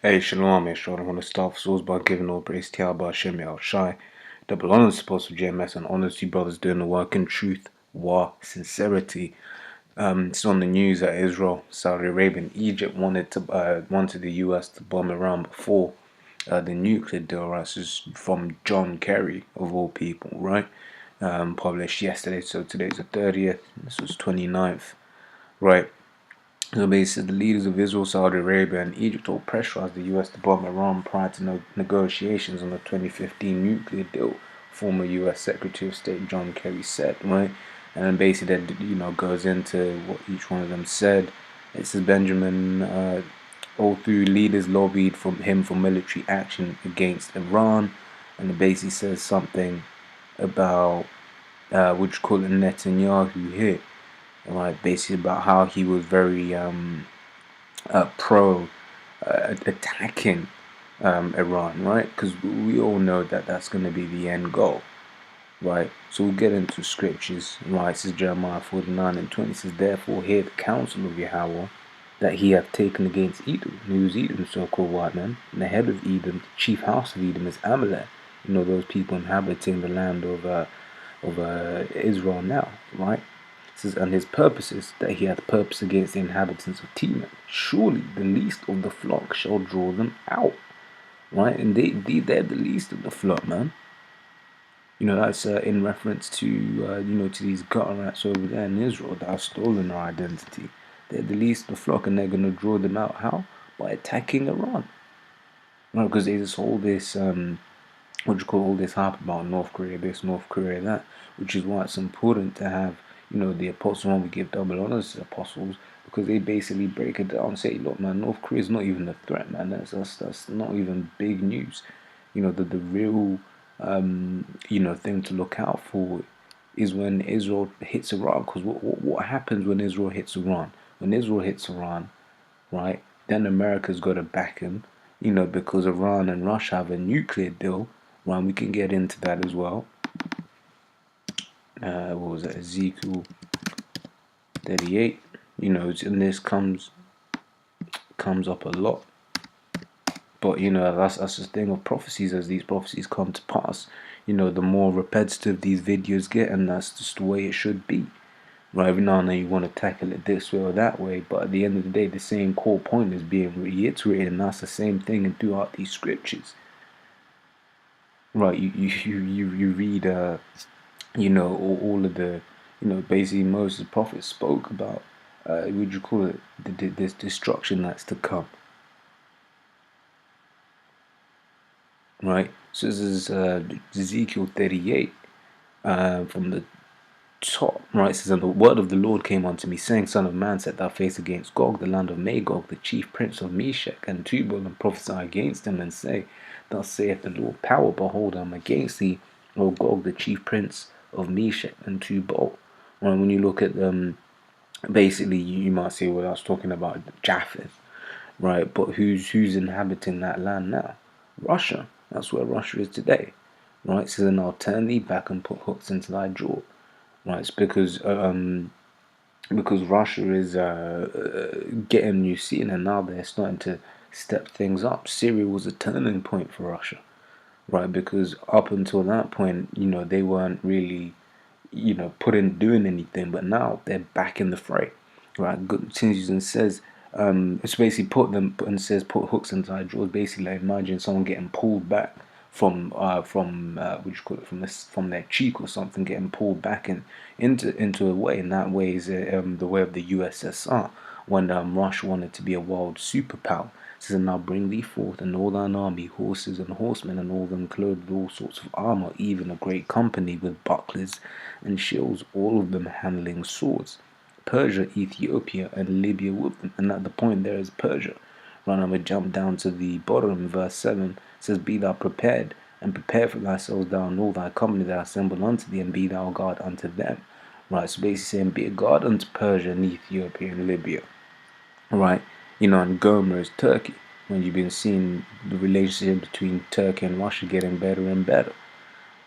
Hey, Shalom, I want to start off by giving all praise to Yahweh Hashem Yahweh Shai. Double honors supposed to JMS and honors to brothers doing the work in truth, war, sincerity. It's on the news that Israel, Saudi Arabia, and Egypt wanted the US to bomb Iran before the nuclear deal. Right, this is from John Kerry of all people, right? Published yesterday, so today's the 30th. This was 29th, right? So basically, the leaders of Israel, Saudi Arabia, and Egypt all pressurized the U.S. to bomb Iran prior to negotiations on the 2015 nuclear deal. Former U.S. Secretary of State John Kerry said, right, and then basically that goes into what each one of them said. It says Benjamin, all three leaders lobbied from him for military action against Iran, and it basically says something about which call it Netanyahu here, right? Basically about how he was very pro attacking Iran, right? Because we all know that that's going to be the end goal, right? So we'll get into scriptures, right? It says Jeremiah 49:20 says, "Therefore hear the counsel of Yahweh that he hath taken against Edom." Who's Edom, so-called white man? And the head of Edom, the chief house of Edom, is Amalek. You know, those people inhabiting the land of Israel now, right? It says, and his purposes, that he hath purpose against the inhabitants of Teman. Surely the least of the flock shall draw them out, right? And they're the least of the flock, man. You know, that's in reference to, to these gutter rats over there in Israel that have stolen our identity. They're the least of the flock, and they're going to draw them out. How? By attacking Iran. Right? Because there's all this, what you call all this hype about North Korea this, North Korea that, which is why it's important to have, the apostles, when we give double honors to the apostles, because they basically break it down and say, look, man, North Korea is not even a threat, man. That's not even big news. The real thing to look out for is when Israel hits Iran. Because what happens when Israel hits Iran? When Israel hits Iran, right? Then America's got to back him, because Iran and Russia have a nuclear deal. Right? We can get into that as well. What was that? Ezekiel 38. And this comes up a lot. But that's the thing of prophecies. As these prophecies come to pass, the more repetitive these videos get, and that's just the way it should be. Right? Every now and then you want to tackle it this way or that way, but at the end of the day, the same core point is being reiterated, and that's the same thing and throughout these scriptures. Right? You read all of the basically Moses' prophets spoke about would you call it this destruction that's to come. Right? So this is Ezekiel 38 from the top, right? It says, and the word of the Lord came unto me, saying, Son of man, set thy face against Gog, the land of Magog, the chief prince of Meshech and Tubal, and prophesy against him, and say, Thus saith the Lord, power, behold, I am against thee, O Gog, the chief prince of Meshech and Tubal. Right? When you look at basically, you might say, well, I was talking about Japheth, right? But who's inhabiting that land now? Russia. That's where Russia is today, right? So then I'll turn thee back and put hooks into thy jaw. Right, it's because Russia is getting new scene, and now they're starting to step things up. Syria was a turning point for Russia, right? Because up until that point, they weren't really, doing anything, but now they're back in the fray, right? Good continues and says, it's basically put hooks into thy jaws. Basically, like imagine someone getting pulled back from what you call it, from their cheek or something, getting pulled back into a way, and that way is the way of the USSR when Russia wanted to be a world superpower. It says, and now bring thee forth and all thine army, horses and horsemen, and all them clothed with all sorts of armor, even a great company with bucklers and shields, all of them handling swords. Persia, Ethiopia, and Libya with them. And at the point there is Persia. Right, I'm going to jump down to the bottom, verse 7. It says, Be thou prepared, and prepare for thyself thou and all thy company that assemble unto thee, and be thou a guard unto them. Right, so basically saying, be a guard unto Persia and Ethiopia and Libya. Right, and Gomer is Turkey. When you've been seeing the relationship between Turkey and Russia getting better and better.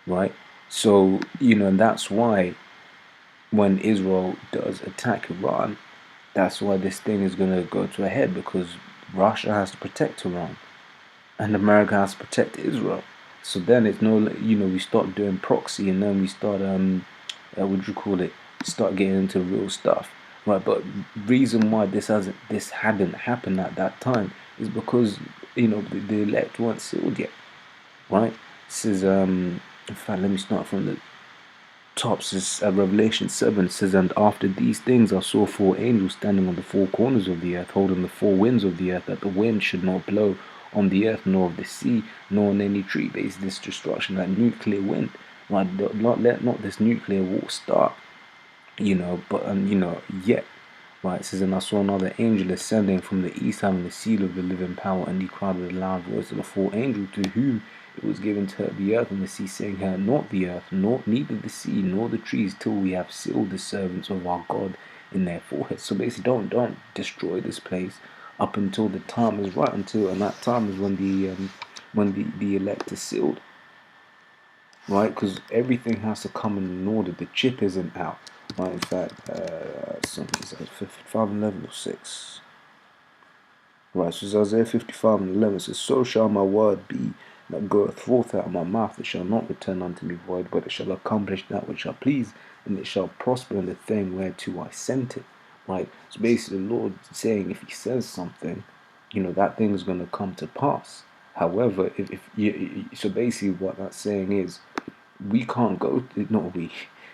Right, so, and that's why when Israel does attack Iran, that's why this thing is going to go to a head, because Russia has to protect Iran. and America has to protect Israel. So then it's no, we start doing proxy, and then we start what do you call it? Start getting into real stuff, right? But reason why this hadn't happened at that time is because the elect weren't sealed yet, right? This is in fact, let me start from the top. Says Revelation 7 says, and after these things I saw four angels standing on the four corners of the earth, holding the four winds of the earth, that the wind should not blow on the earth, nor of the sea, nor on any tree. Based this destruction, that nuclear wind, right? Not this nuclear war start, but yet. Right, it says, and I saw another angel ascending from the east, having the seal of the living power, and he cried with a loud voice to the four angels to whom it was given to hurt the earth and the sea, saying, hurt not the earth, nor neither the sea, nor the trees, till we have sealed the servants of our God in their foreheads. So basically, don't destroy this place up until the time is right, and that time is when the elect is sealed, right? Because everything has to come in order. The chip isn't out, right? In fact, something says 55 and 11 or 6. Right, so it's Isaiah 55 and 11 says, so shall my word be that goeth forth out of my mouth. It shall not return unto me void, but it shall accomplish that which I please, and it shall prosper in the thing whereto I sent it. Right, so basically the Lord saying if he says something, that thing is going to come to pass. However, if you, so basically what that's saying is we can't go, not we,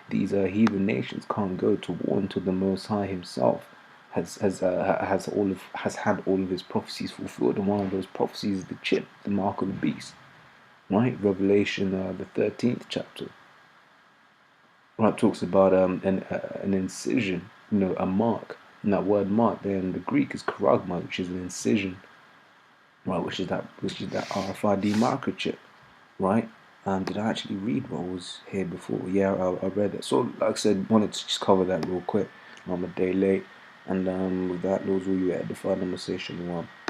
these heathen nations can't go to war until the Most High himself has had all of his prophecies fulfilled, and one of those prophecies is the chip, the mark of the beast, right? Revelation the 13th chapter, right, talks about an incision, a mark, and that word mark there in the Greek is charagma, which is an incision, right, which is that RFID microchip, right? Did I actually read what was here before? Yeah, I read it. So, like I said, wanted to just cover that real quick. I'm a day late, and with that, those were you edified. I'm gonna say shalom.